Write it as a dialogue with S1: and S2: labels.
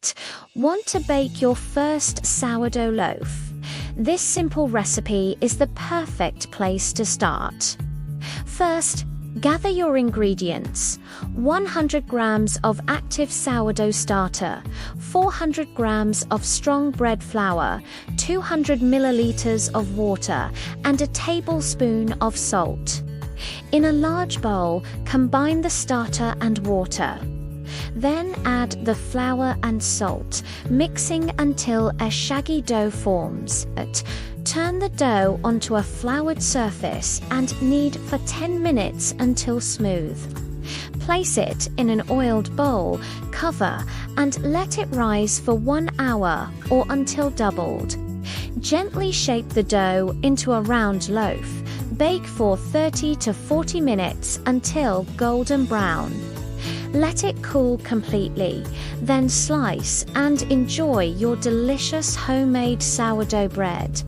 S1: Perfect. Want to bake your first sourdough loaf? This simple recipe is the perfect place to start. First, gather your ingredients: 100 grams of active sourdough starter, 400 grams of strong bread flour, 200 milliliters of water, and a tablespoon of salt. In a large bowl, combine the starter and water. Then add the flour and salt, mixing until a shaggy dough forms. Turn the dough onto a floured surface and knead for 10 minutes until smooth. Place it in an oiled bowl, cover, and let it rise for 1 hour or until doubled. Gently shape the dough into a round loaf. Bake for 30 to 40 minutes until golden brown. Let it cool completely, then slice and enjoy your delicious homemade sourdough bread.